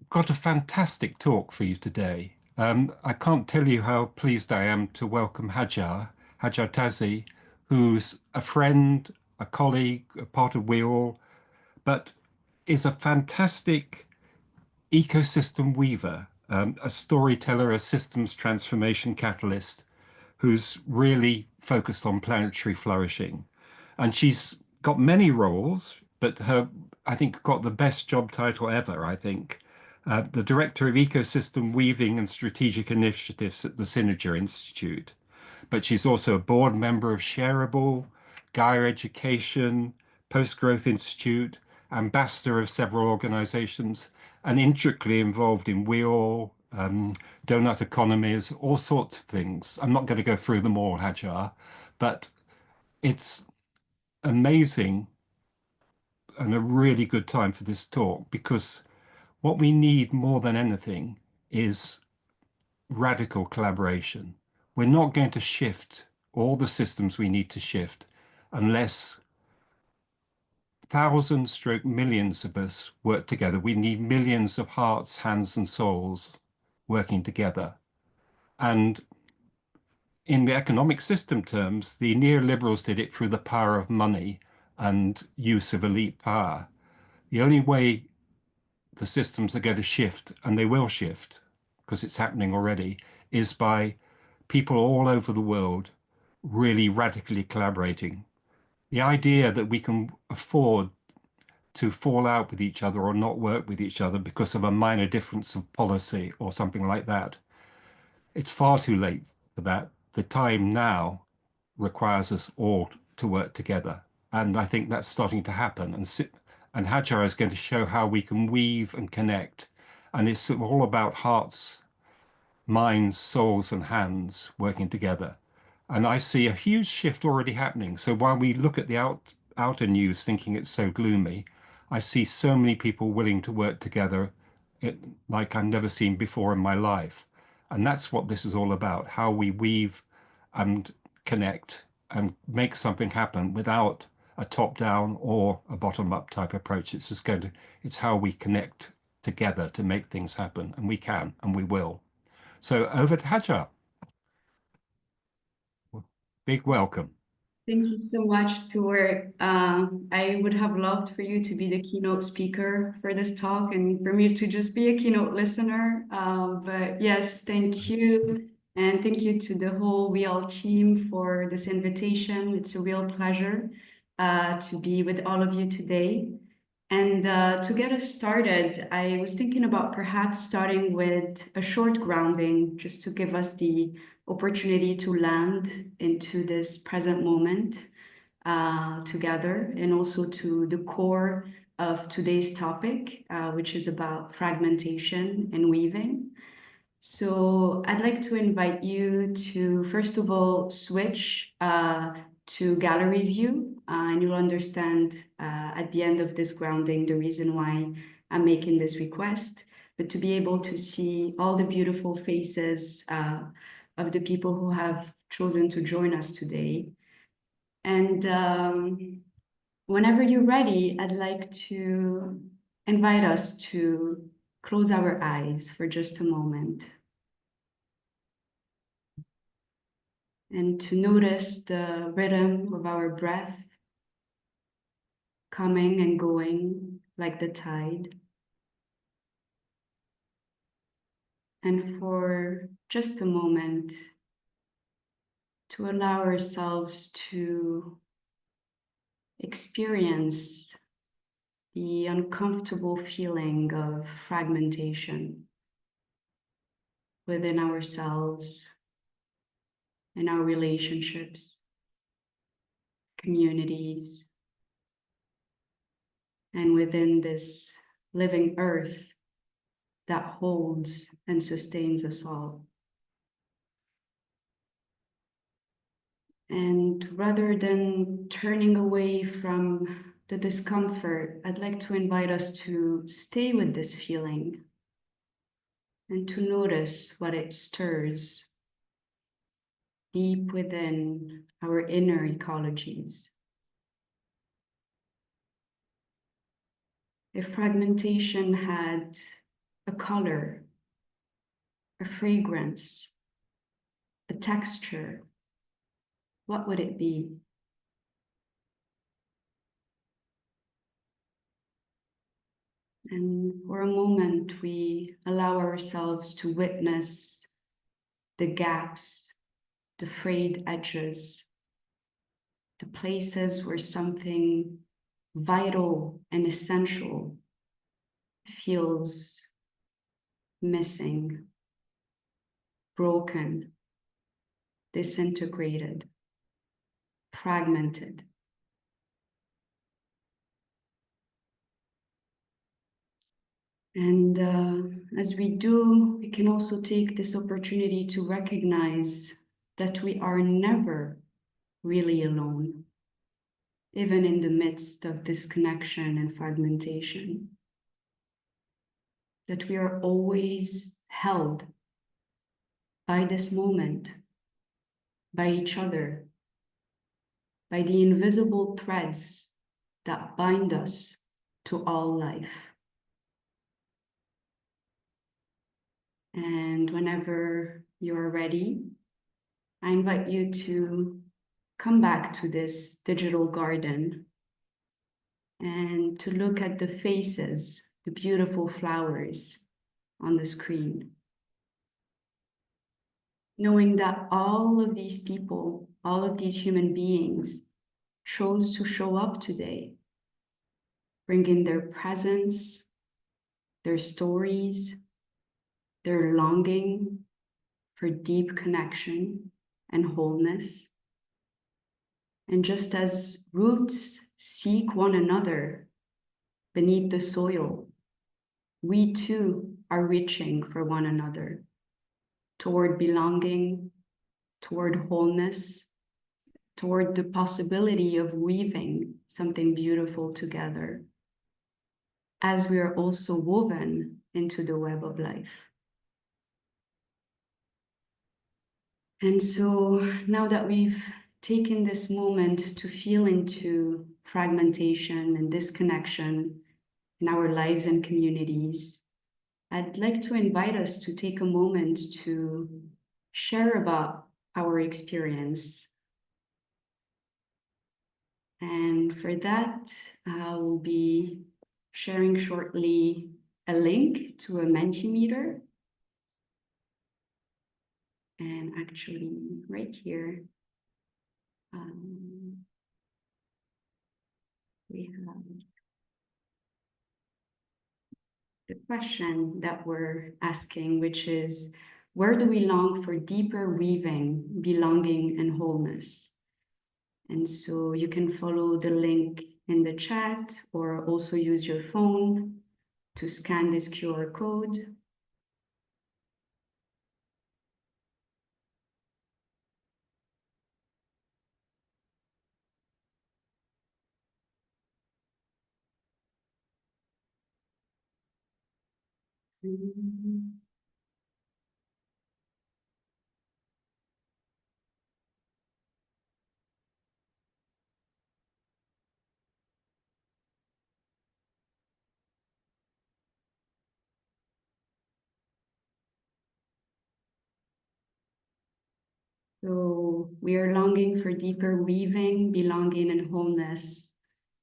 got a fantastic talk for you today. I can't tell you how pleased I am to welcome Hajar Tazi, who's a friend, a colleague, a part of WEAll, but is a fantastic ecosystem weaver, a storyteller, a systems transformation catalyst, who's really focused on planetary flourishing. And she's got many roles, but I think, got the best job title ever, I think. The Director of Ecosystem Weaving and Strategic Initiatives at the Synergia Institute. But she's also a board member of Shareable, Gaia Education, Post-Growth Institute, ambassador of several organizations, and intricately involved in WEAll, donut economies, all sorts of things. I'm not going to go through them all, Hajar, but it's amazing and a really good time for this talk, because what we need more than anything is radical collaboration. We're not going to shift all the systems we need to shift unless thousands stroke millions of us work together. We need millions of hearts, hands, and souls working together. And in the economic system terms, the neoliberals did it through the power of money and use of elite power. The only way the systems are going to shift, and they will shift because it's happening already, is by people all over the world really radically collaborating. The idea that we can afford to fall out with each other or not work with each other because of a minor difference of policy or something like that, it's far too late for that. The time now requires us all to work together. And I think that's starting to happen. And Hajar is going to show how we can weave and connect. And it's all about hearts, minds, souls, and hands working together. And I see a huge shift already happening. So while we look at the outer news thinking it's so gloomy, I see so many people willing to work together like I've never seen before in my life. And that's what this is all about, how we weave and connect and make something happen without a top-down or a bottom-up type approach. It's how we connect together to make things happen. And we can, and we will. So over to Hajar. Big welcome. Thank you so much, Stuart. I would have loved for you to be the keynote speaker for this talk and for me to just be a keynote listener. But yes, thank you. And thank you to the whole WEAll team for this invitation. It's a real pleasure to be with all of you today. And to get us started, I was thinking about perhaps starting with a short grounding, just to give us the opportunity to land into this present moment together, and also to the core of today's topic, which is about fragmentation and weaving. So I'd like to invite you to, first of all, switch to gallery view, and you'll understand at the end of this grounding the reason why I'm making this request, but to be able to see all the beautiful faces of the people who have chosen to join us today. And whenever you're ready, I'd like to invite us to close our eyes for just a moment and to notice the rhythm of our breath coming and going like the tide. And for just a moment, to allow ourselves to experience the uncomfortable feeling of fragmentation within ourselves, in our relationships, communities, and within this living earth that holds and sustains us all. And rather than turning away from the discomfort, I'd like to invite us to stay with this feeling and to notice what it stirs deep within our inner ecologies. If fragmentation had a color, a fragrance, a texture, what would it be? And for a moment, we allow ourselves to witness the gaps, the frayed edges, the places where something vital and essential feels missing, broken, disintegrated, fragmented. And as we do, we can also take this opportunity to recognize that we are never really alone, even in the midst of disconnection and fragmentation. That we are always held by this moment, by each other, by the invisible threads that bind us to all life. And whenever you're ready, I invite you to come back to this digital garden and to look at the faces, the beautiful flowers on the screen. Knowing that all of these people, all of these human beings chose to show up today, bringing their presence, their stories, their longing for deep connection and wholeness. And just as roots seek one another beneath the soil, we too are reaching for one another toward belonging, toward wholeness, toward the possibility of weaving something beautiful together, as we are also woven into the web of life. And so now that we've taken this moment to feel into fragmentation and disconnection in our lives and communities, I'd like to invite us to take a moment to share about our experience. And for that, I will be sharing shortly a link to a Mentimeter. And actually, right here, we have the question that we're asking, which is, where do we long for deeper weaving, belonging, and wholeness? And so you can follow the link in the chat or also use your phone to scan this QR code. So we are longing for deeper weaving, belonging, and wholeness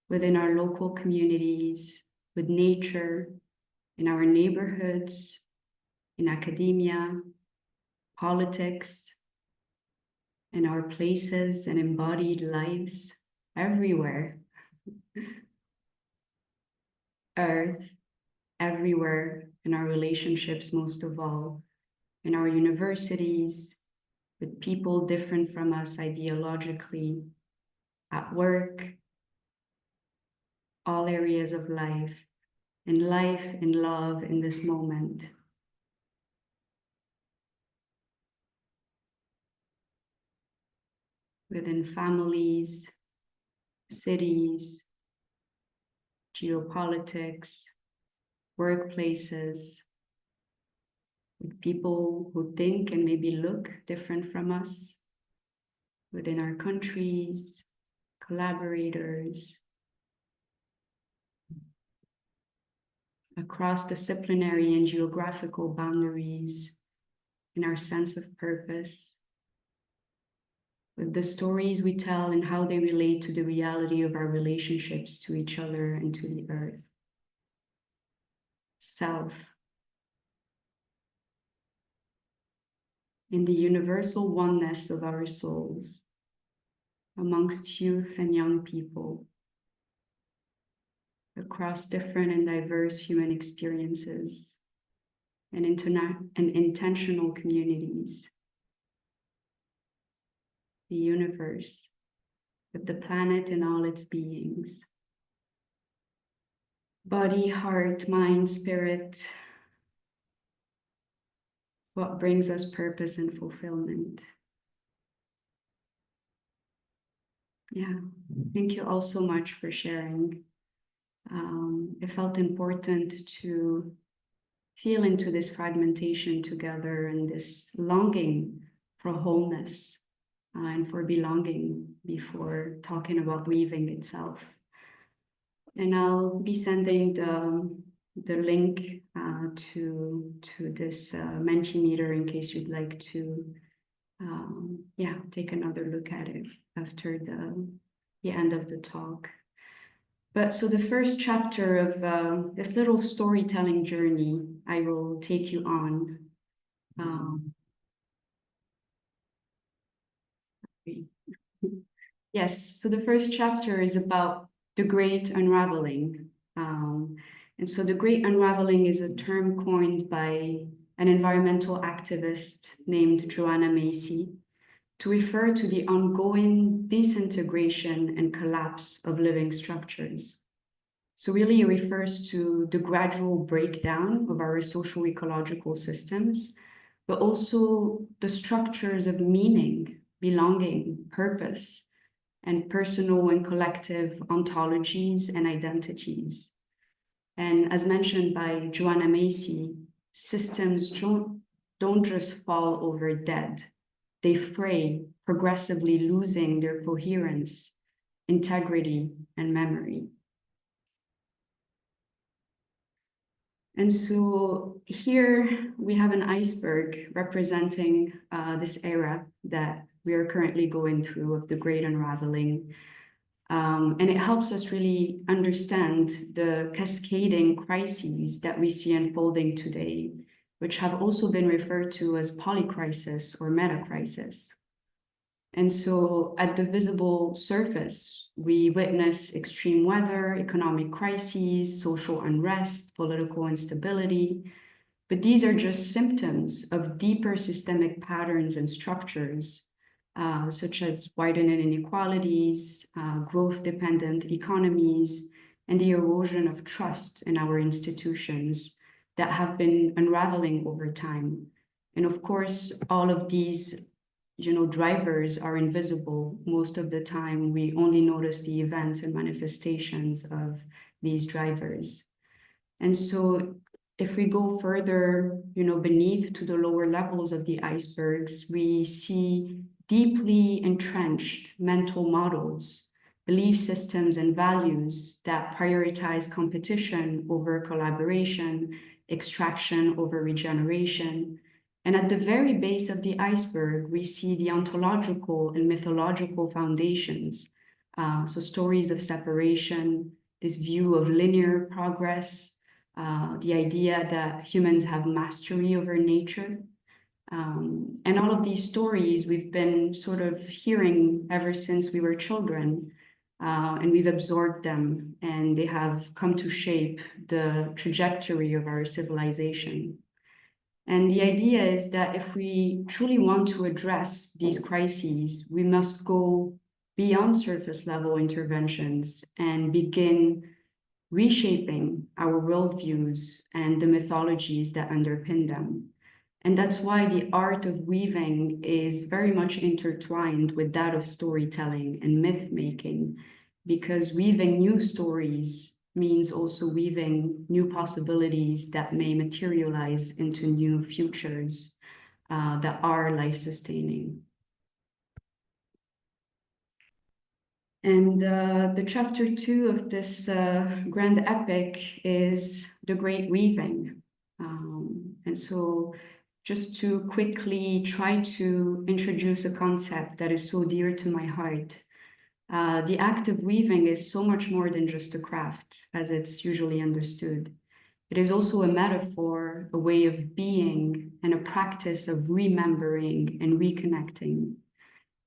within our local communities, with nature, in our neighborhoods, in academia, politics, in our places and embodied lives everywhere. Earth, everywhere, in our relationships, most of all, in our universities, with people different from us ideologically, at work, all areas of life, in love, in this moment. Within families, cities, geopolitics, workplaces, with people who think and maybe look different from us, within our countries, collaborators. across disciplinary and geographical boundaries, in our sense of purpose, with the stories we tell and how they relate to the reality of our relationships to each other and to the earth. Self, in the universal oneness of our souls, amongst youth and young people, across different and diverse human experiences and intentional communities. The universe, with the planet and all its beings. Body, heart, mind, spirit, what brings us purpose and fulfillment. Yeah, thank you all so much for sharing. It felt important to feel into this fragmentation together and this longing for wholeness and for belonging before talking about weaving itself. And I'll be sending the link to this Mentimeter in case you'd like to take another look at it after the end of the talk. But so the first chapter of this little storytelling journey I will take you on. Yes, so the first chapter is about the Great Unraveling. And so the Great Unraveling is a term coined by an environmental activist named Joanna Macy to refer to the ongoing disintegration and collapse of living structures. So really it refers to the gradual breakdown of our social ecological systems, but also the structures of meaning, belonging, purpose, and personal and collective ontologies and identities. And as mentioned by Joanna Macy, systems don't just fall over dead. They fray, progressively losing their coherence, integrity, and memory. And so here we have an iceberg representing this era that we are currently going through of the Great Unraveling. And it helps us really understand the cascading crises that we see unfolding today, which have also been referred to as polycrisis or metacrisis. And so at the visible surface, we witness extreme weather, economic crises, social unrest, political instability. But these are just symptoms of deeper systemic patterns and structures, such as widening inequalities, growth-dependent economies, and the erosion of trust in our institutions that have been unraveling over time. And of course, all of these drivers are invisible. Most of the time, we only notice the events and manifestations of these drivers. And so if we go further, beneath to the lower levels of the icebergs, we see deeply entrenched mental models, belief systems and values that prioritize competition over collaboration, extraction over regeneration. And at the very base of the iceberg, we see the ontological and mythological foundations. So stories of separation, this view of linear progress, the idea that humans have mastery over nature. And all of these stories we've been sort of hearing ever since we were children, and we've absorbed them, and they have come to shape the trajectory of our civilization. And the idea is that if we truly want to address these crises, we must go beyond surface level interventions and begin reshaping our worldviews and the mythologies that underpin them. And that's why the art of weaving is very much intertwined with that of storytelling and myth making, because weaving new stories means also weaving new possibilities that may materialize into new futures that are life-sustaining. And the chapter 2 of this grand epic is the great weaving. And so just to quickly try to introduce a concept that is so dear to my heart. The act of weaving is so much more than just a craft, as it's usually understood. It is also a metaphor, a way of being, and a practice of remembering and reconnecting.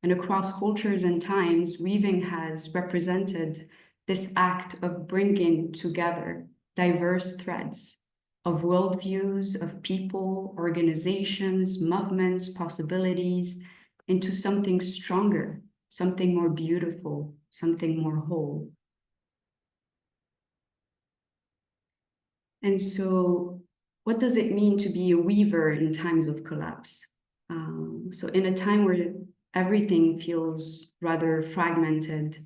And across cultures and times, weaving has represented this act of bringing together diverse threads of worldviews, of people, organizations, movements, possibilities, into something stronger, something more beautiful, something more whole. And so what does it mean to be a weaver in times of collapse? So in a time where everything feels rather fragmented,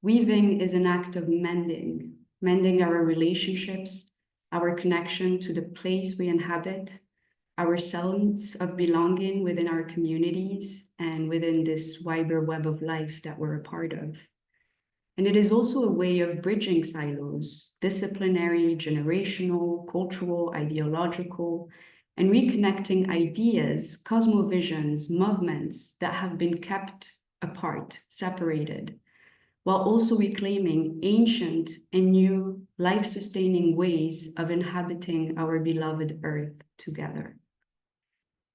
weaving is an act of mending, mending our relationships, our connection to the place we inhabit, our sense of belonging within our communities and within this wider web of life that we're a part of. And it is also a way of bridging silos, disciplinary, generational, cultural, ideological, and reconnecting ideas, cosmovisions, movements that have been kept apart, separated, while also reclaiming ancient and new life-sustaining ways of inhabiting our beloved earth together.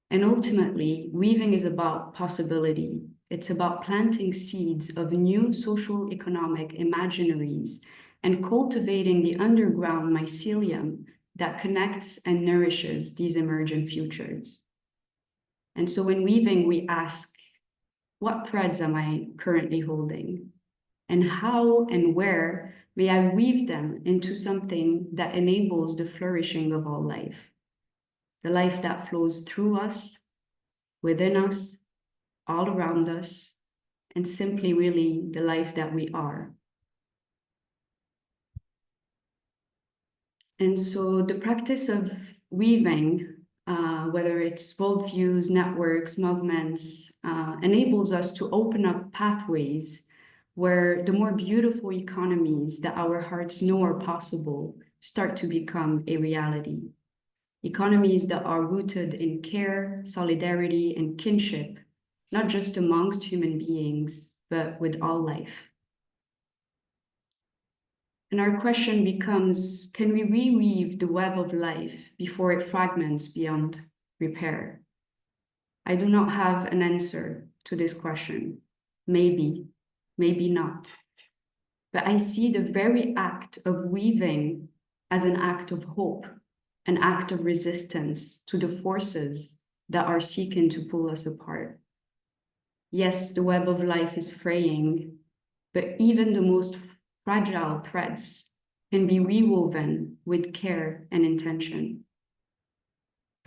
And ultimately, weaving is about possibility. It's about planting seeds of new social economic imaginaries and cultivating the underground mycelium that connects and nourishes these emergent futures. And so in weaving, we ask, what threads am I currently holding? And how and where may I weave them into something that enables the flourishing of all life? The life that flows through us, within us, all around us, and simply really the life that we are. And so the practice of weaving, whether it's worldviews, networks, movements, enables us to open up pathways where the more beautiful economies that our hearts know are possible start to become a reality. Economies that are rooted in care, solidarity, and kinship, not just amongst human beings, but with all life. And our question becomes, can we reweave the web of life before it fragments beyond repair? I do not have an answer to this question. Maybe, maybe not. But I see the very act of weaving as an act of hope, an act of resistance to the forces that are seeking to pull us apart. Yes, the web of life is fraying, but even the most fragile threads can be rewoven with care and intention.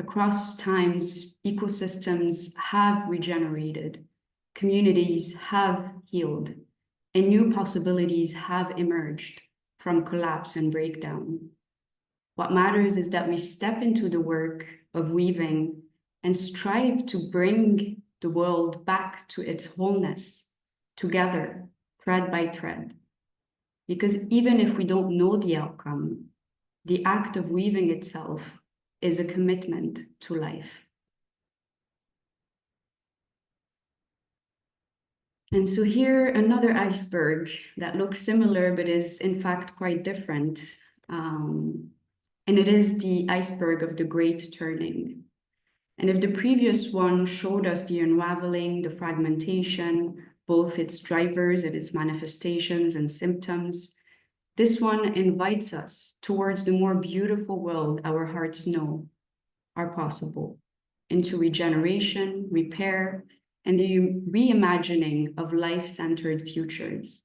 Across times, ecosystems have regenerated, communities have healed, and new possibilities have emerged from collapse and breakdown. What matters is that we step into the work of weaving and strive to bring the world back to its wholeness, together, thread by thread. Because even if we don't know the outcome, the act of weaving itself is a commitment to life. And so here, another iceberg that looks similar, but is in fact quite different. And it is the iceberg of the Great Turning. And if the previous one showed us the unraveling, the fragmentation, both its drivers and its manifestations and symptoms, this one invites us towards the more beautiful world our hearts know are possible, into regeneration, repair, and the reimagining of life-centered futures.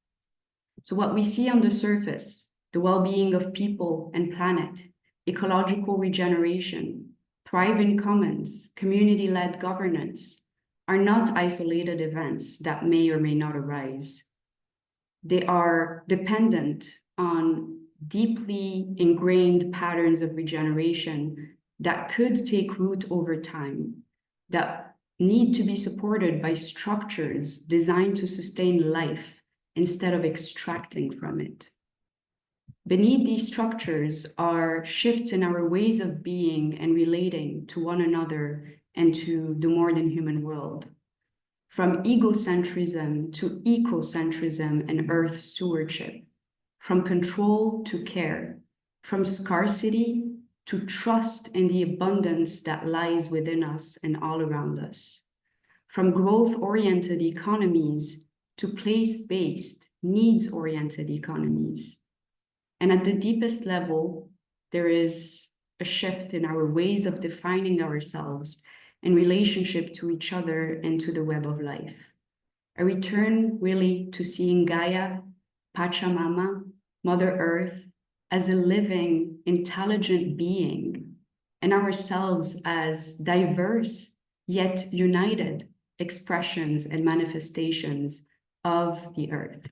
So what we see on the surface, the well-being of people and planet, ecological regeneration, thriving commons, community-led governance, are not isolated events that may or may not arise. They are dependent on deeply ingrained patterns of regeneration that could take root over time, that need to be supported by structures designed to sustain life instead of extracting from it. Beneath these structures are shifts in our ways of being and relating to one another and to the more than human world. From egocentrism to ecocentrism and earth stewardship, from control to care, from scarcity to trust in the abundance that lies within us and all around us, from growth-oriented economies to place-based, needs-oriented economies. And at the deepest level, there is a shift in our ways of defining ourselves in relationship to each other and to the web of life. A return really to seeing Gaia, Pachamama, Mother Earth, as a living, intelligent being, and ourselves as diverse yet united expressions and manifestations of the earth.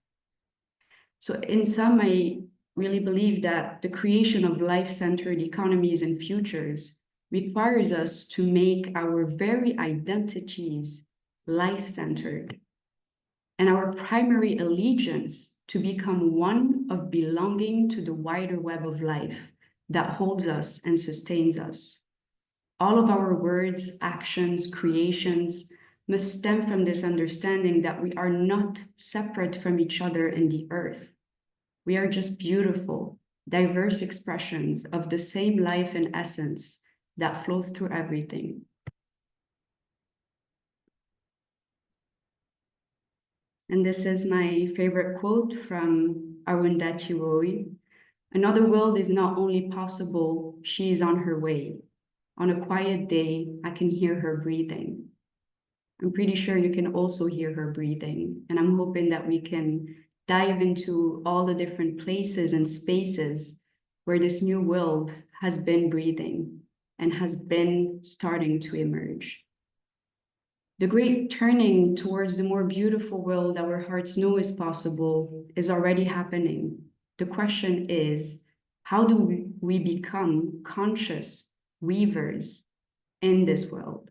So in sum, I really believe that the creation of life-centered economies and futures requires us to make our very identities life-centered and our primary allegiance to become one of belonging to the wider web of life that holds us and sustains us. All of our words, actions, creations must stem from this understanding that we are not separate from each other and the earth. We are just beautiful, diverse expressions of the same life and essence that flows through everything. And this is my favorite quote from Arundhati Roy. Another world is not only possible, she is on her way. On a quiet day, I can hear her breathing. I'm pretty sure you can also hear her breathing. And I'm hoping that we can dive into all the different places and spaces where this new world has been breathing and has been starting to emerge. The great turning towards the more beautiful world our hearts know is possible is already happening. The question is, how do we become conscious weavers in this world?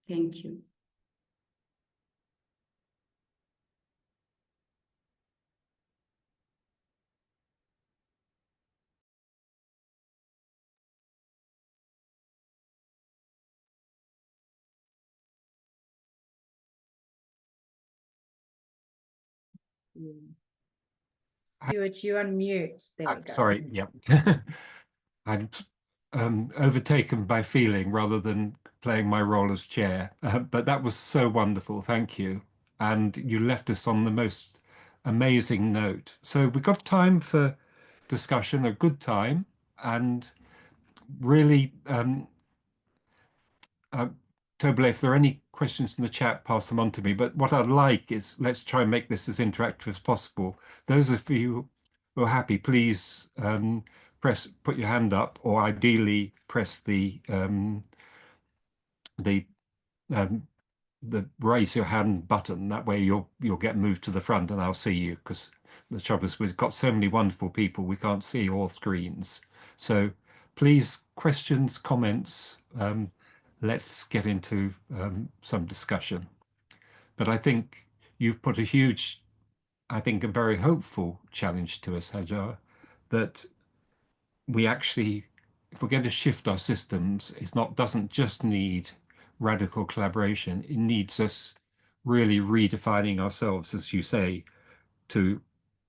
Thank you. Stuart, you're on mute. There we go. Sorry, yeah. I'm overtaken by feeling rather than playing my role as chair. But that was so wonderful. Thank you. And you left us on the most amazing note. So we've got time for discussion, a good time, and really, Tobler, if there are any questions in the chat, pass them on to me. But what I'd like is let's try and make this as interactive as possible. Those of you who are happy, please put your hand up, or ideally press the raise your hand button. That way you'll get moved to the front, and I'll see you. Because the trouble is we've got so many wonderful people, we can't see all screens. So please, questions, comments. Let's get into some discussion. But I think you've put a huge, I think a very hopeful challenge to us, Hajar, that we actually, if we're going to shift our systems, doesn't just need radical collaboration. It needs us really redefining ourselves, as you say, to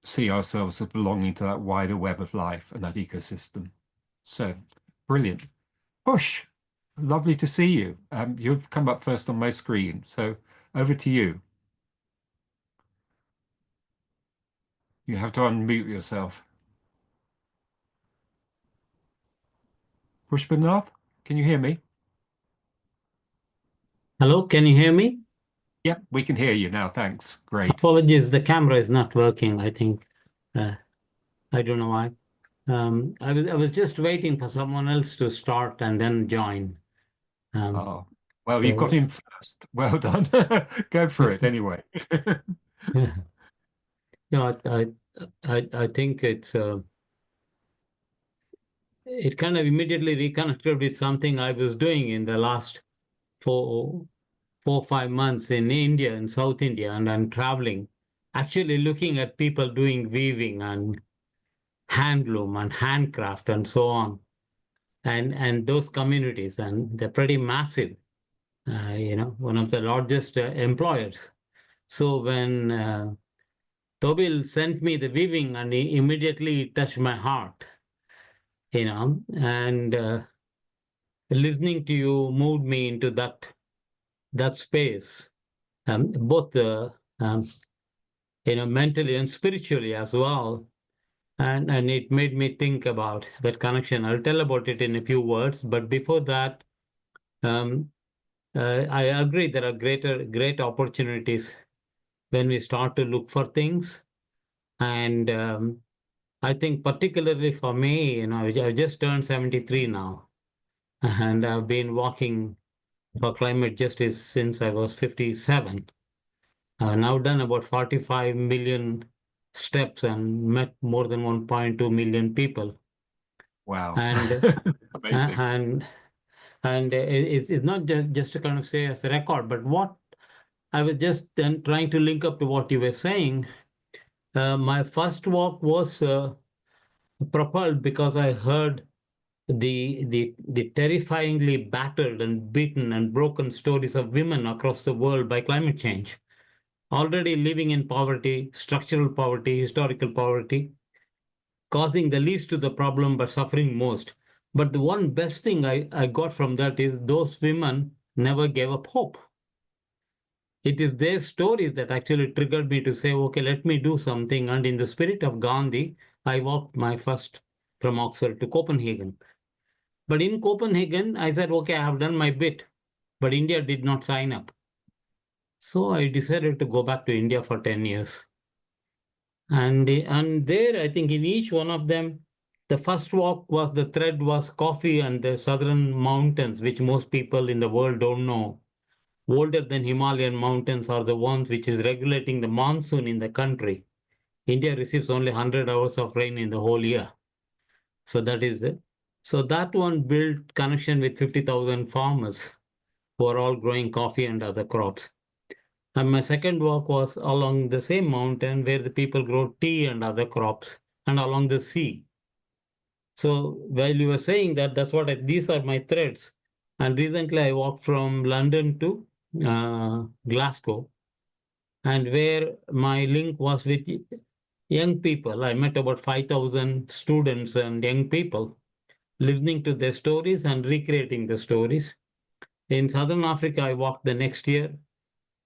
see ourselves as belonging to that wider web of life and that ecosystem. So brilliant. Push. Lovely to see you. You've come up first on my screen, so over to you. You have to unmute yourself. Pushpanath, can you hear me? Hello, can you hear me? Yep, we can hear you now. Thanks. Great. Apologies, the camera is not working, I think. I don't know why. I was just waiting for someone else to start and then join. Oh, well, you got in first. Well done. Go for it anyway. No, I think it kind of immediately reconnected with something I was doing in the last 4 or 5 months in India, in South India, and I'm traveling actually looking at people doing weaving and handloom and handcraft and so on, and those communities, and they're pretty massive. One of the largest employers. So when Tobil sent me the weaving, and he immediately touched my heart, and listening to you moved me into that space, both mentally and spiritually as well. And it made me think about that connection. I'll tell about it in a few words, but before that, I agree there are great opportunities when we start to look for things. And I think particularly for me, I just turned 73 now, and I've been walking for climate justice since I was 57. I've now done about 45 million steps and met more than 1.2 million people. Wow. And Amazing. and it's not just to kind of say as a record, but what I was just then trying to link up to what you were saying. My first walk was propelled because I heard the terrifyingly battered and beaten and broken stories of women across the world by climate change, already living in poverty, structural poverty, historical poverty, causing the least to the problem but suffering most. But the one best thing I got from that is those women never gave up hope. It is their stories that actually triggered me to say, okay, let me do something. And in the spirit of Gandhi, I walked my first from Oxford to Copenhagen. But in Copenhagen, I said, okay, I have done my bit, but India did not sign up. So I decided to go back to India for 10 years. And there, I think in each one of them, the first walk was, the thread was coffee and the southern mountains, which most people in the world don't know. Older than Himalayan mountains are the ones which is regulating the monsoon in the country. India receives only 100 hours of rain in the whole year. So that is it. So that one built connection with 50,000 farmers who are all growing coffee and other crops. And my second walk was along the same mountain where the people grow tea and other crops, and along the sea. So while you were saying that, that's what these are my threads. And recently I walked from London to Glasgow, and where my link was with young people. I met about 5,000 students and young people, listening to their stories and recreating the stories. In Southern Africa, I walked the next year.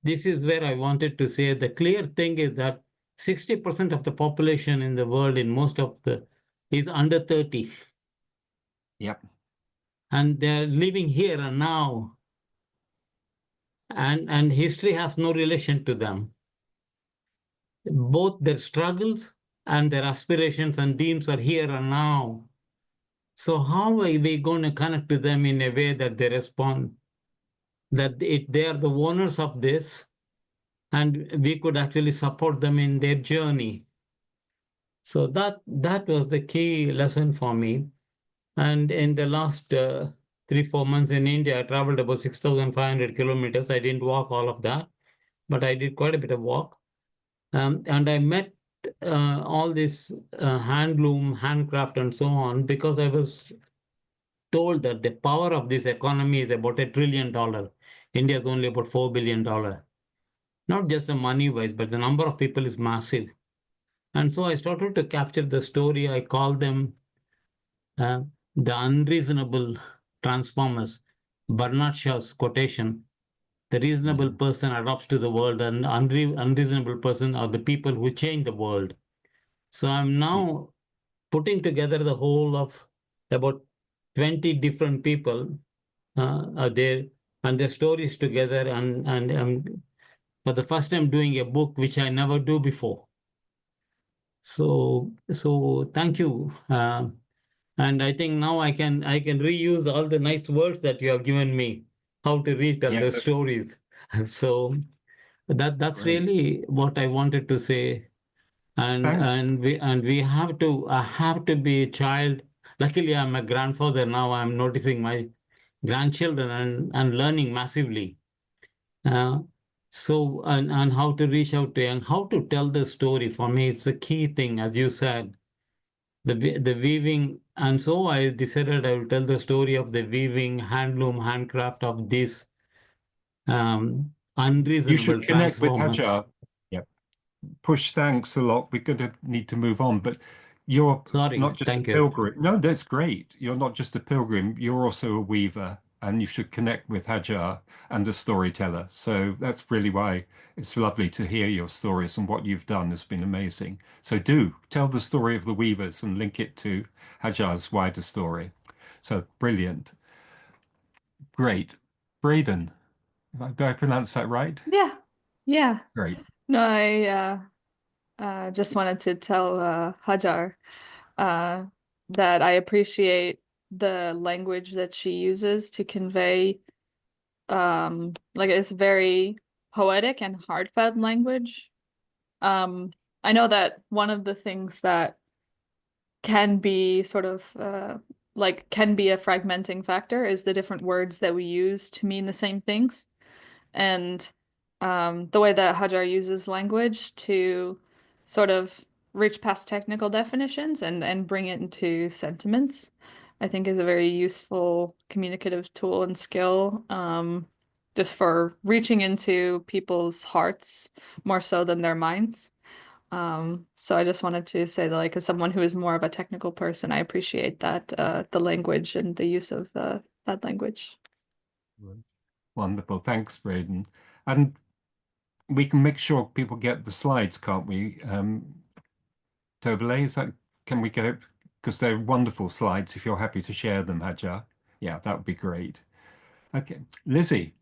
This is where I wanted to say the clear thing is that 60% of the population in the world, in most of the, is under 30. Yep. And they're living here and now. And history has no relation to them. Both their struggles and their aspirations and dreams are here and now. So how are we going to connect to them in a way that they respond, that they are the owners of this, and we could actually support them in their journey? So that was the key lesson for me. And in the last 3-4 months in India, I traveled about 6,500 kilometers. I didn't walk all of that, but I did quite a bit of walk. And I met all this handloom, handcraft, and so on, because I was told that the power of this economy is about $1 trillion. India is only about $4 billion. Not just the money wise, but the number of people is massive. And so I started to capture the story. I call them the unreasonable transformers. Bernard Shaw's quotation: the reasonable person adopts to the world, and unreasonable person are the people who change the world. So I'm now putting together the whole of about 20 different people are there, and their stories together, and for the first time doing a book, which I never do before. So thank you. And I think now I can reuse all the nice words that you have given me, how to retell the stories. So that's Great. really what I wanted to say. And Thanks. we have to, I have to be a child. Luckily, I'm a grandfather now. I'm noticing my grandchildren and learning massively. Uh, So, and how to reach out to and how to tell the story. For me, it's a key thing, as you said, the weaving. And so I decided I will tell the story of the weaving, handloom, handcraft of these You unreasonable should connect with transformers. Hajar. Yeah. Push, thanks a lot. We're going to need to move on, but you're Sorry, not just a thank you. pilgrim. No, that's great. You're not just a pilgrim. You're also a weaver, and you should connect with Hajar and a storyteller. So that's really why it's lovely to hear your stories, and what you've done has been amazing. So do tell the story of the weavers and link it to Hajar's wider story. So brilliant. Great. Braden, do I pronounce that right? Yeah, yeah. Great. No, I just wanted to tell Hajar uh, that I appreciate the language that she uses to convey like it's very poetic and heartfelt language. I know that one of the things that can be sort of like can be a fragmenting factor is the different words that we use to mean the same things. And the way that Hajar uses language to sort of reach past technical definitions and bring it into sentiments, I think is a very useful communicative tool and skill, just for reaching into people's hearts more so than their minds. So I just wanted to say that, like, as someone who is more of a technical person, I appreciate that the language and the use of that language. Wonderful. Thanks, Braden. And we can make sure people get the slides, can't we? Tobele, can we get it? Because they're wonderful slides if you're happy to share them, Hajar. Yeah, that would be great. Okay, Lizzie.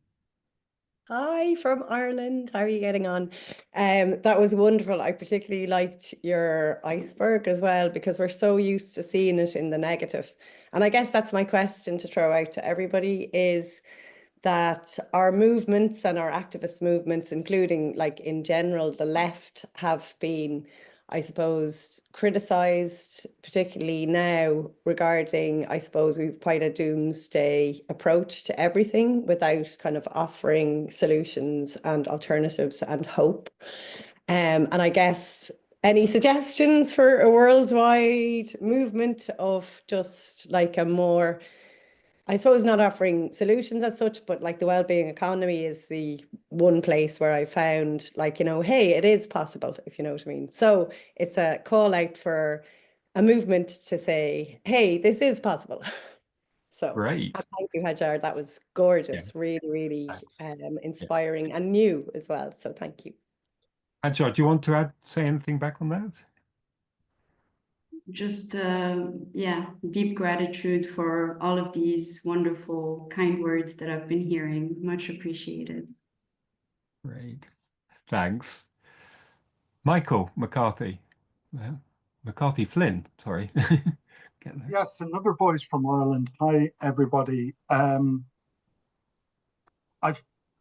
Hi from Ireland. How are you getting on? That was wonderful. I particularly liked your iceberg as well, because we're so used to seeing it in the negative. And I guess that's my question to throw out to everybody, is that our movements and our activist movements, including like in general, the left, have been, I suppose, criticized, particularly now regarding, I suppose, we've quite a doomsday approach to everything without kind of offering solutions and alternatives and hope. And I guess any suggestions for a worldwide movement of just like a more, I suppose, not offering solutions as such, but like the well-being economy is the one place where I found, like, you know, hey, it is possible, if you know what I mean. So it's a call out for a movement to say, hey, this is possible. So Great. thank you, Hajar. That was gorgeous, really, really Thanks. inspiring and new as well. So thank you. Hajar, do you want to say anything back on that? Just, yeah, deep gratitude for all of these wonderful, kind words that I've been hearing. Much appreciated. Great. Thanks. Michael McCarthy. McCarthy Flynn, sorry. Get there. Yes, another voice from Ireland. Hi, everybody. I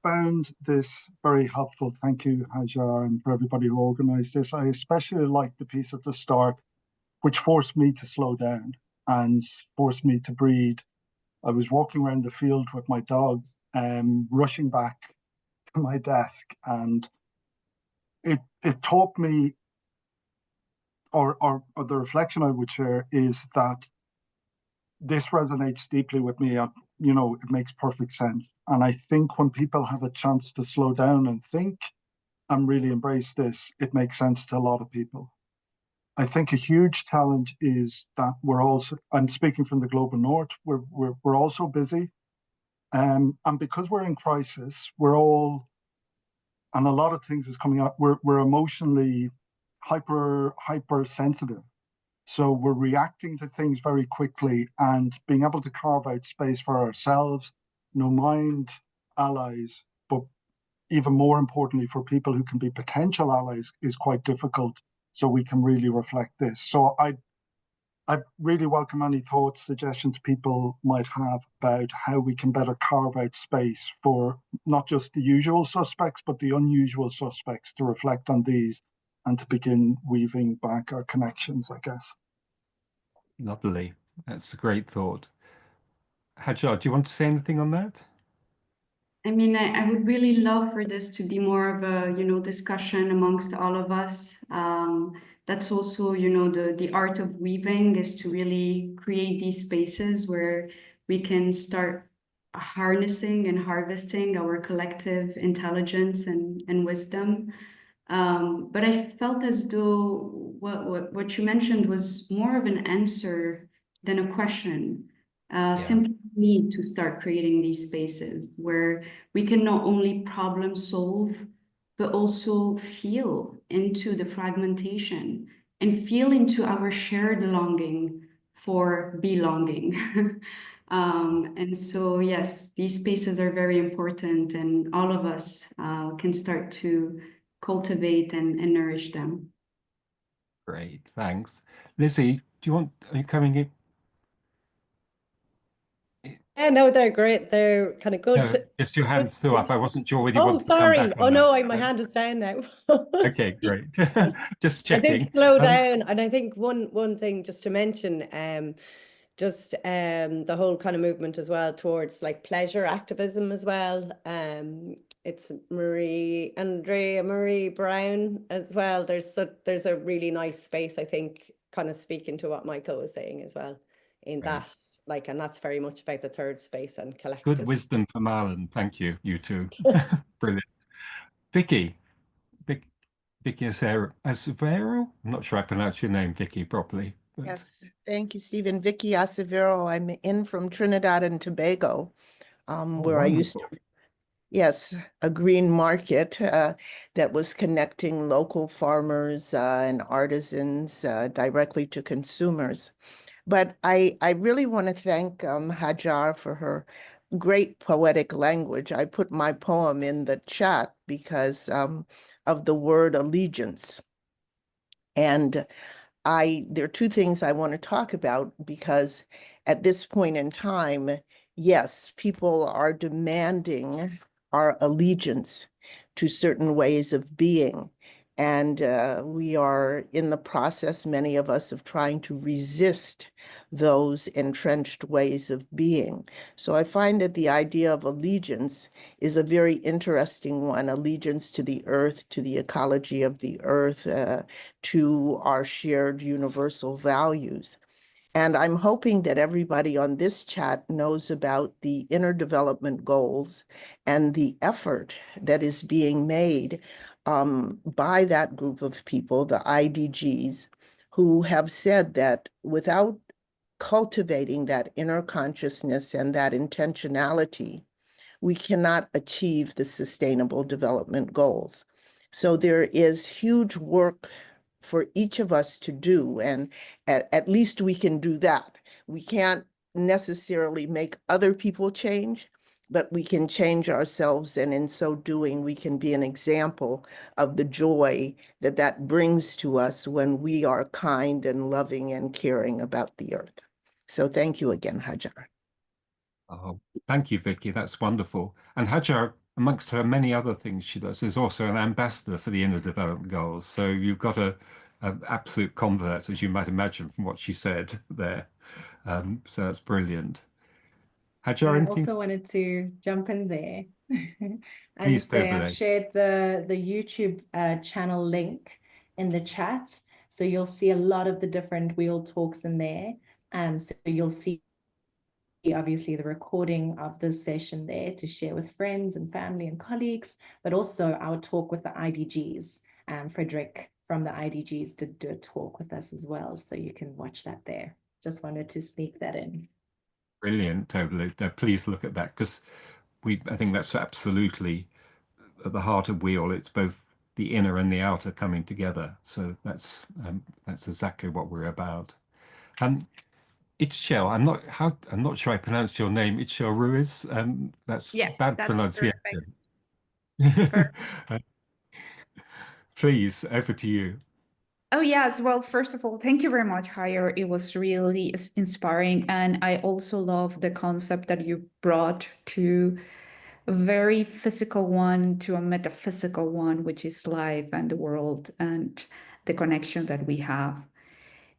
found this very helpful. Thank you, Hajar, and for everybody who organized this. I especially liked the piece at the start, which forced me to slow down and forced me to breathe. I was walking around the field with my dog, rushing back to my desk, and it taught me, or the reflection I would share is that this resonates deeply with me. You know, it makes perfect sense. And I think when people have a chance to slow down and think and really embrace this, it makes sense to a lot of people. I think a huge challenge is that we're also, I'm speaking from the global north, we're also busy. And because we're in crisis, we're all, and a lot of things is coming up, we're emotionally hyper sensitive. So we're reacting to things very quickly, and being able to carve out space for ourselves, mind allies, but even more importantly for people who can be potential allies, is quite difficult. So we can really reflect this. So I really welcome any thoughts, suggestions people might have about how we can better carve out space for not just the usual suspects, but the unusual suspects, to reflect on these and to begin weaving back our connections, I guess. Lovely. That's a great thought. Hajar, do you want to say anything on that? I mean, I would really love for this to be more of a, discussion amongst all of us. That's also, the art of weaving is to really create these spaces where we can start harnessing and harvesting our collective intelligence and wisdom. But I felt as though what you mentioned was more of an answer than a question. Simply need to start creating these spaces where we can not only problem solve, but also feel into the fragmentation and feel into our shared longing for belonging. And so, yes, these spaces are very important, and all of us can start to cultivate and nourish them. Great, thanks. Lizzie, are you coming in? Yeah, no, they're great. They're kind of No, good. just your hand's still up. I wasn't sure whether you Oh, wanted to come sorry. back Oh on no, that. my hand is down now. Okay, great. Just I think checking. slow down. And I think one thing just to mention, just the whole kind of movement as well towards like pleasure activism as well. It's Andrea Marie Brown as well. There's a really nice space, I think, kind of speaking to what Michael was saying as well in Great. that, like, and that's very much about the third space and Good collective. wisdom from Alan. Thank you, you two. Brilliant. Vicky, Vicky Acevero? I'm not sure I pronounced your name, Vicky, properly. But... Yes, thank you, Stephen. Vicky Acevero. I'm in from Trinidad and Tobago, where I used to, yes, a green market that was connecting local farmers and artisans directly to consumers. But I really want to thank Hajar for her great poetic language. I put my poem in the chat because of the word allegiance. And there are two things I want to talk about because at this point in time, yes, people are demanding our allegiance to certain ways of being. And we are in the process, many of us, of trying to resist those entrenched ways of being. So I find that the idea of allegiance is a very interesting one, allegiance to the earth, to the ecology of the earth, to our shared universal values. And I'm hoping that everybody on this chat knows about the Inner Development Goals and the effort that is being made by that group of people, the IDGs, who have said that without cultivating that inner consciousness and that intentionality, we cannot achieve the Sustainable Development Goals. So there is huge work for each of us to do, and at least we can do that. We can't necessarily make other people change, but we can change ourselves, and in so doing, we can be an example of the joy that that brings to us when we are kind and loving and caring about the earth. So thank you again, Hajar. Oh, thank you, Vicky. That's wonderful. And Hajar, amongst her many other things she does, is also an ambassador for the Inner Development Goals. So you've got an absolute convert, as you might imagine from what she said there. So that's brilliant. Hajar, I anything? also wanted to jump in there and Please say do, I've shared the YouTube channel link in the chat. So you'll see a lot of the different WEAll talks in there. So you'll see obviously the recording of this session there to share with friends and family and colleagues, but also our talk with the IDGs. Frederick from the IDGs did do a talk with us as well. So you can watch that there. Just wanted to sneak that in. Brilliant, totally. No, please look at that because I think that's absolutely at the heart of WEAll. It's both the inner and the outer coming together. So that's exactly what we're about. Itchel, I'm not sure I pronounced your name, Itchel Ruiz. That's Yeah, bad that's pronunciation. perfect. Please, over to you. Oh, yes. Well, first of all, thank you very much, Hajar. It was really inspiring. And I also love the concept that you brought to a very physical one to a metaphysical one, which is life and the world and the connection that we have.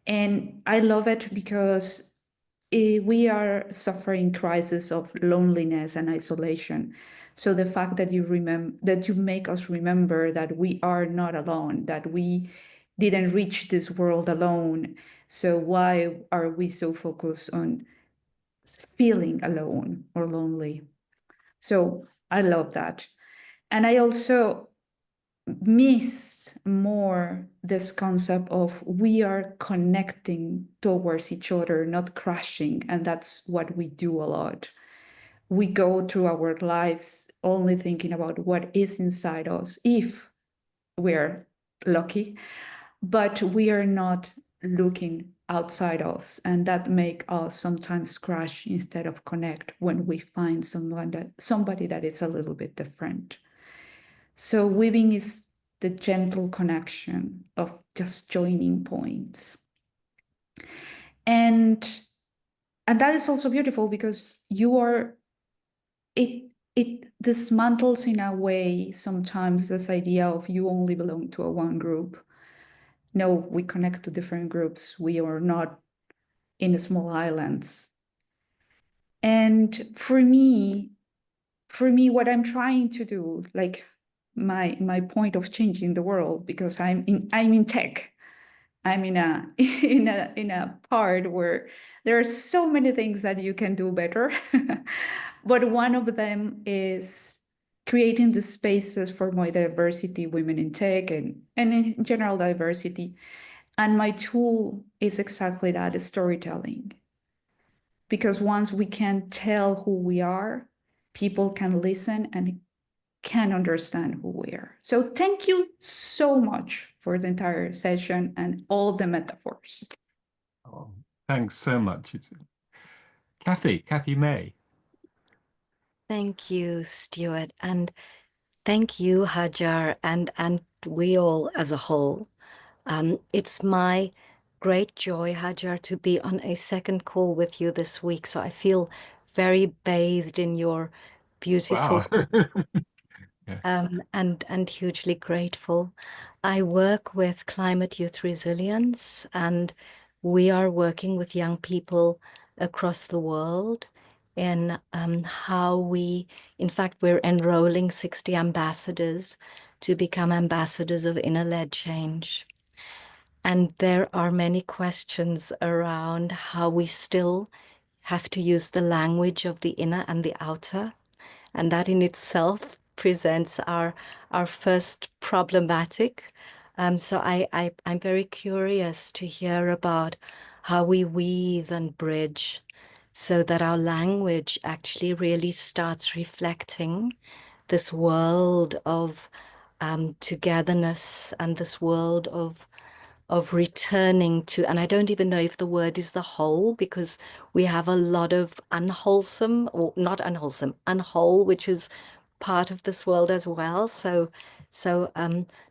And I love it because we are suffering crisis of loneliness and isolation. So the fact that you make us remember that we are not alone, that we didn't reach this world alone. So why are we so focused on feeling alone or lonely? So I love that. And I also miss more this concept of we are connecting towards each other, not crashing. And that's what we do a lot. We go through our lives only thinking about what is inside us, if we're lucky, but we are not looking outside us, and that make us sometimes crash instead of connect when we find somebody that is a little bit different. So weaving is the gentle connection of just joining points. And that is also beautiful because it dismantles in a way sometimes this idea of you only belong to a one group. No, we connect to different groups. We are not in small islands. And for me, what I'm trying to do, like my point of changing the world, because I'm in tech. I'm in a part where there are so many things that you can do better. But one of them is creating the spaces for more diversity, women in tech and in general diversity. And my tool is exactly that, is storytelling. Because once we can tell who we are, people can listen and can understand who we are. So thank you so much for the entire session and all the metaphors. Oh, thanks so much. Kathy May. Thank you, Stuart, and thank you, Hajar, and WEAll as a whole. It's my great joy, Hajar, to be on a second call with you this week. So I feel very bathed in your beautiful and hugely grateful. I work with Climate Youth Resilience, and we are working with young people across the world in how in fact, we're enrolling 60 ambassadors to become ambassadors of inner-led change. And there are many questions around how we still have to use the language of the inner and the outer. And that in itself presents our first problematic. So I'm very curious to hear about how we weave and bridge so that our language actually really starts reflecting this world of togetherness and this world of returning to, and I don't even know if the word is the whole, because we have a lot of unwholesome, or not unwholesome, unwhole, which is part of this world as well. So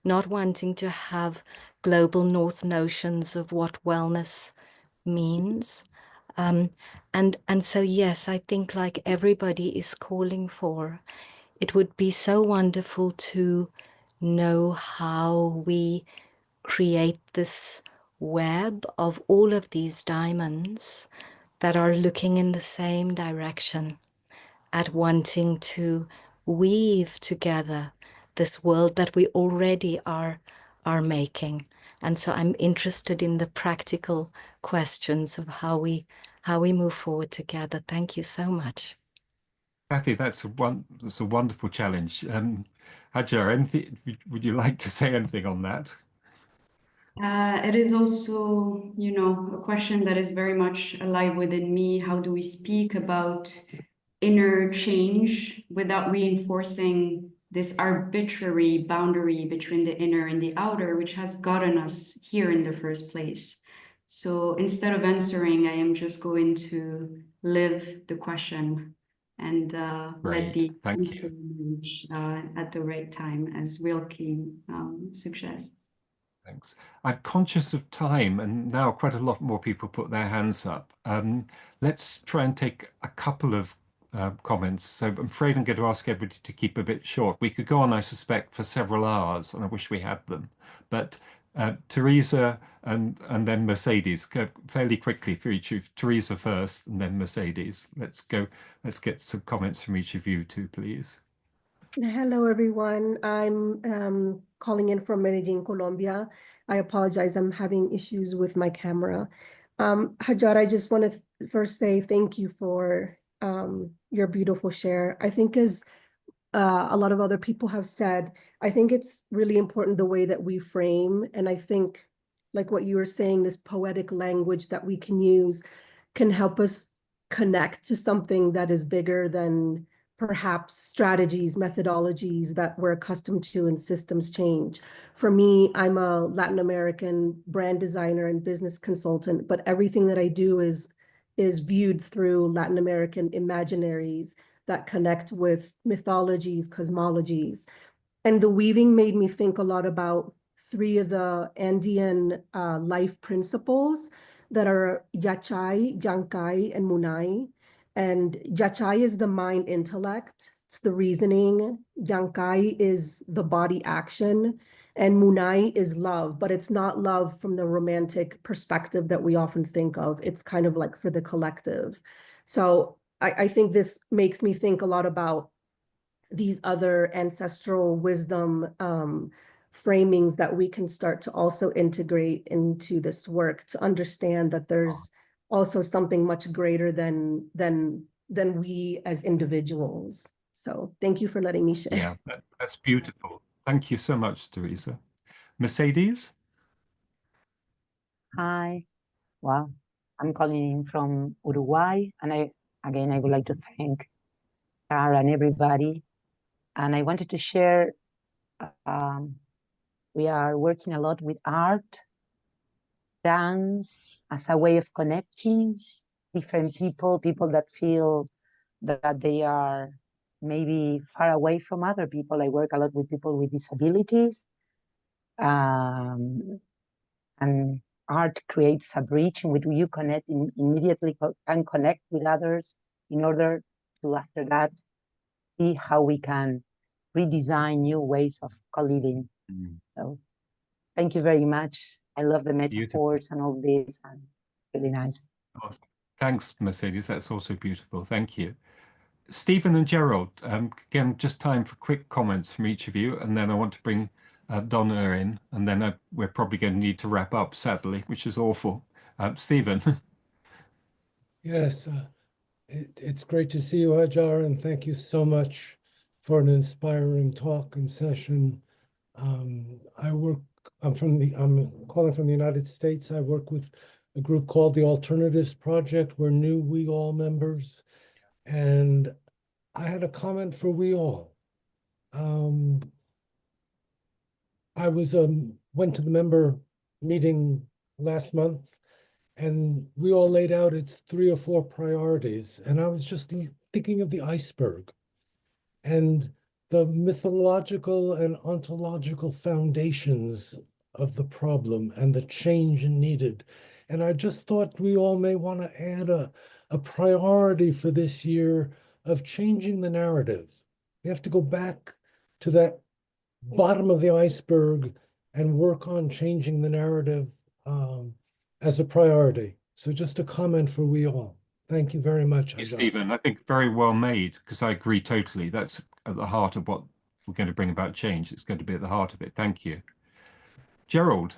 not wanting to have global north notions of what wellness means. And so, yes, I think like everybody is calling for, it would be so wonderful to know how we create this web of all of these diamonds that are looking in the same direction at wanting to weave together this world that we already are making. And so I'm interested in the practical questions of how we move forward together. Thank you so much. Kathy, that's a wonderful challenge. Hajar, would you like to say anything on that? It is also, a question that is very much alive within me. How do we speak about inner change without reinforcing this arbitrary boundary between the inner and the outer, which has gotten us here in the first place? So instead of answering, I am just going to live the question and let the answer emerge at the right time, as WEAll suggests. Thanks. I'm conscious of time, and now quite a lot more people put their hands up. Let's try and take a couple of comments. So I'm afraid I'm going to ask everybody to keep a bit short. We could go on, I suspect, for several hours, and I wish we had them. But Teresa and then Mercedes. Go fairly quickly for each of Teresa first and then Mercedes. Let's go. Let's get some comments from each of you too, please. Hello, everyone. I'm calling in from Medellin, Colombia. I apologize. I'm having issues with my camera. Hajar, I just want to first say thank you for your beautiful share. I think as a lot of other people have said, I think it's really important the way that we frame. And I think, like what you were saying, this poetic language that we can use can help us connect to something that is bigger than perhaps strategies, methodologies that we're accustomed to and systems change. For me, I'm a Latin American brand designer and business consultant, but everything that I do is viewed through Latin American imaginaries that connect with mythologies, cosmologies. And the weaving made me think a lot about three of the Andean life principles that are Yachai, Yankai, and Munai. And Yachai is the mind intellect, it's the reasoning. Yankai is the body action. And Munai is love, but it's not love from the romantic perspective that we often think of. It's kind of like for the collective. So I think this makes me think a lot about these other ancestral wisdom framings that we can start to also integrate into this work to understand that there's also something much greater than we as individuals. So thank you for letting me share. Yeah, that's beautiful. Thank you so much, Teresa. Mercedes? Hi. Well, I'm calling in from Uruguay, and I would like to thank Tara and everybody. And I wanted to share, we are working a lot with art, dance as a way of connecting different people that feel that they are maybe far away from other people. I work a lot with people with disabilities. And art creates a bridge in which you connect immediately can connect with others in order to, after that, see how we can redesign new ways of co-living. So thank you very much. I love the metaphors and all this, and really nice. Oh, thanks, Mercedes. That's also beautiful. Thank you. Stephen and Gerald, again, just time for quick comments from each of you, and then I want to bring Donna in, and then we're probably going to need to wrap up, sadly, which is awful. Stephen. Yes, it's great to see you, Hajar, and thank you so much for an inspiring talk and session. I'm calling from the United States. I work with a group called the Alternatives Project. We're new WEAll members, and I had a comment for WEAll. I went to the member meeting last month, and we all laid out its 3 or 4 priorities. And I was just thinking of the iceberg and the mythological and ontological foundations of the problem and the change needed. And I just thought we all may want to add a priority for this year of changing the narrative. We have to go back to that bottom of the iceberg and work on changing the narrative as a priority. So just a comment for WEAll. Thank you very much. Stephen, I think very well made, because I agree totally. That's at the heart of what we're going to bring about change. It's going to be at the heart of it. Thank you. Gerald,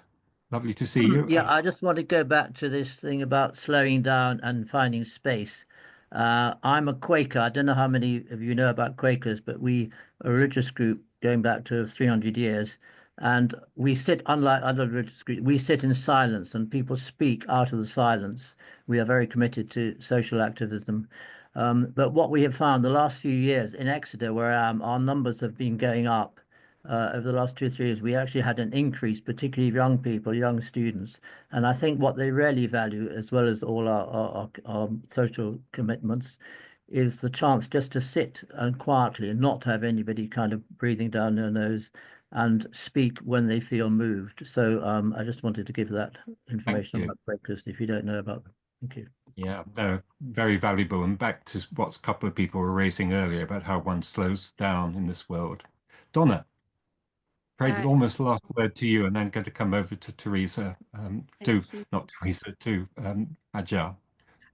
lovely to see you. Yeah, I just want to go back to this thing about slowing down and finding space. I'm a Quaker. I don't know how many of you know about Quakers, but we are a religious group going back to 300 years. And we sit, unlike other religious groups, we sit in silence and people speak out of the silence. We are very committed to social activism. But what we have found the last few years in Exeter, where I am, our numbers have been going up. Over the last 2 or 3 years, we actually had an increase, particularly of young people, young students. And I think what they really value, as well as all our social commitments, is the chance just to sit and quietly and not have anybody kind of breathing down their nose and speak when they feel moved. So I just wanted to give that information about Quakers if you don't know about them. Thank you. Yeah, no, very valuable. And back to what a couple of people were raising earlier about how one slows down in this world. Donna, Craig, almost last word to you, and then going to come over to Teresa, not Teresa, to Hajar.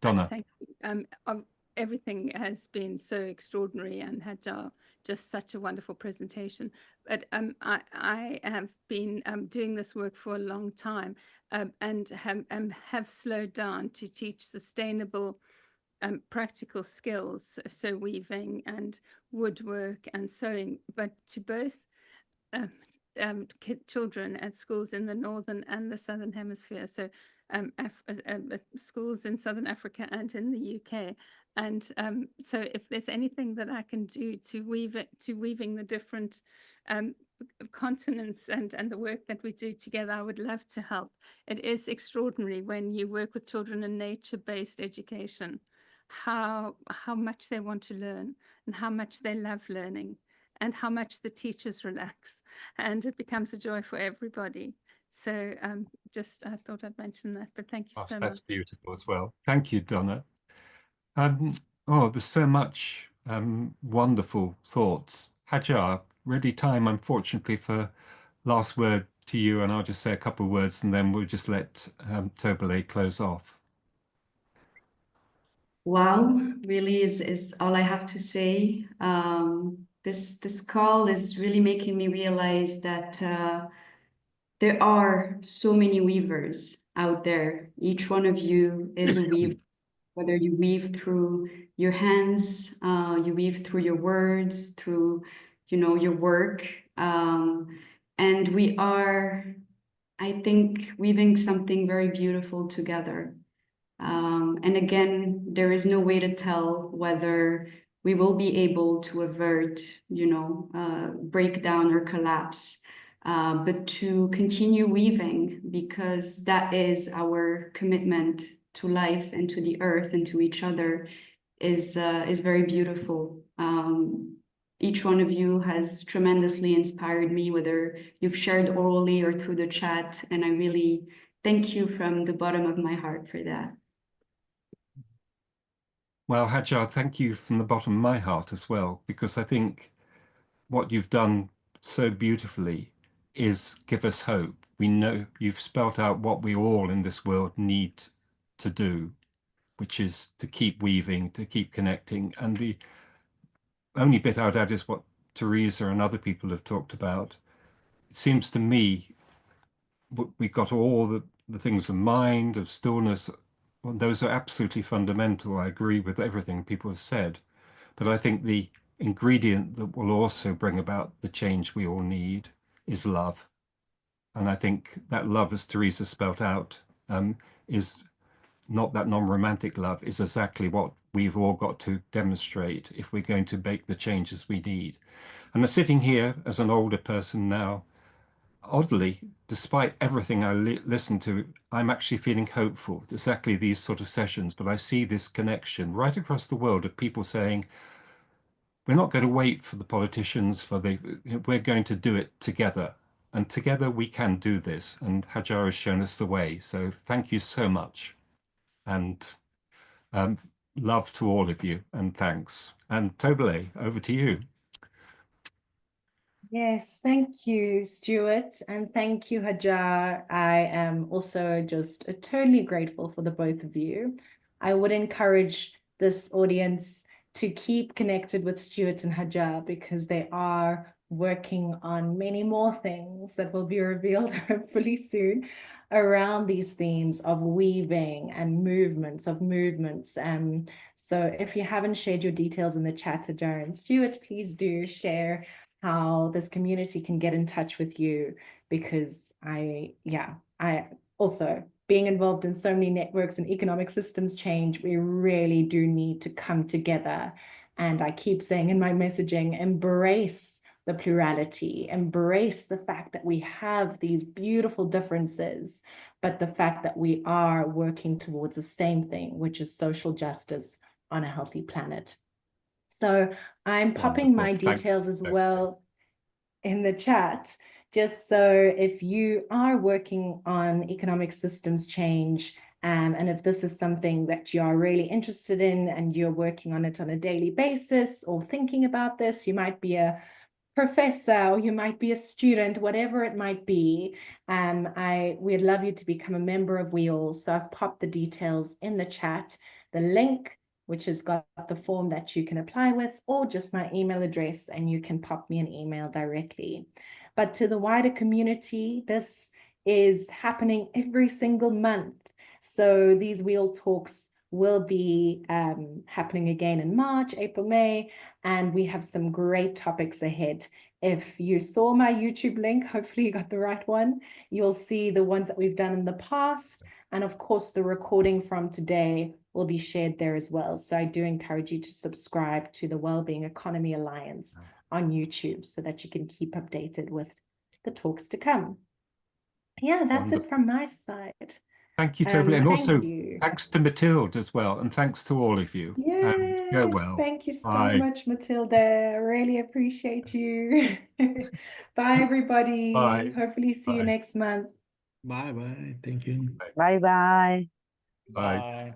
Donna. Thank you. Everything has been so extraordinary, and Hajar, just such a wonderful presentation. But I have been doing this work for a long time, and have slowed down to teach sustainable practical skills, so weaving and woodwork and sewing, but to both children at schools in the northern and the southern hemisphere, so schools in Southern Africa and in the UK. And so if there's anything that I can do to weaving the different continents and the work that we do together, I would love to help. It is extraordinary when you work with children in nature-based education, how much they want to learn and how much they love learning and how much the teachers relax, and it becomes a joy for everybody. So just I thought I'd mention that, but thank you so much. That's beautiful as well. Thank you, Donna. There's so much wonderful thoughts. Hajar, ready time, unfortunately, for last word to you, and I'll just say a couple of words, and then we'll just let Tobele close off. Wow, really is all I have to say. This call is really making me realize that there are so many weavers out there. Each one of you is a weaver, whether you weave through your hands, you weave through your words, through, your work. And we are, I think, weaving something very beautiful together. And again, there is no way to tell whether we will be able to avert, breakdown or collapse, but to continue weaving, because that is our commitment to life and to the earth and to each other, is very beautiful. Each one of you has tremendously inspired me, whether you've shared orally or through the chat, and I really thank you from the bottom of my heart for that. Well, Hajar, thank you from the bottom of my heart as well, because I think what you've done so beautifully is give us hope. We know you've spelt out what we all in this world need to do, which is to keep weaving, to keep connecting. And the only bit I would add is what Teresa and other people have talked about. It seems to me we've got all the things of mind, of stillness. Well, those are absolutely fundamental. I agree with everything people have said. But I think the ingredient that will also bring about the change we all need is love. And I think that love, as Teresa spelt out, is not that non-romantic love, is exactly what we've all got to demonstrate if we're going to make the changes we need. And I'm sitting here as an older person now, oddly, despite everything I listen to, I'm actually feeling hopeful. Exactly these sort of sessions, but I see this connection right across the world of people saying, we're not going to wait for the politicians, we're going to do it together. And together we can do this. And Hajar has shown us the way. So thank you so much. And love to all of you, and thanks. And Tobele, over to you. Yes, thank you, Stuart, and thank you, Hajar. I am also just eternally grateful for the both of you. I would encourage this audience to keep connected with Stuart and Hajar, because they are working on many more things that will be revealed hopefully soon around these themes of weaving and movements. So if you haven't shared your details in the chat, Hajar and Stuart, please do share how this community can get in touch with you, because I also, being involved in so many networks and economic systems change, we really do need to come together. And I keep saying in my messaging, embrace the plurality, embrace the fact that we have these beautiful differences, but the fact that we are working towards the same thing, which is social justice on a healthy planet. So I'm popping my details as well in the chat, just so if you are working on economic systems change, and if this is something that you are really interested in and you're working on it on a daily basis or thinking about this, you might be a professor, or you might be a student, whatever it might be, we'd love you to become a member of WEAll. So I've popped the details in the chat, the link, which has got the form that you can apply with, or just my email address, and you can pop me an email directly. But to the wider community, this is happening every single month. So these WEAll Talks will be happening again in March, April, May, and we have some great topics ahead. If you saw my YouTube link, hopefully you got the right one, you'll see the ones that we've done in the past. And of course, the recording from today will be shared there as well. So I do encourage you to subscribe to the Wellbeing Economy Alliance on YouTube so that you can keep updated with the talks to come. Yeah, that's it from my side. Thank you to everybody, and also you. thanks to Mathilde as well, and thanks to all of you. Yes, go well. thank you so Bye. much, Matilda. I really appreciate you. Bye, everybody. Bye. Hopefully see you next month. Bye bye. Thank you. Bye bye. Bye. Bye.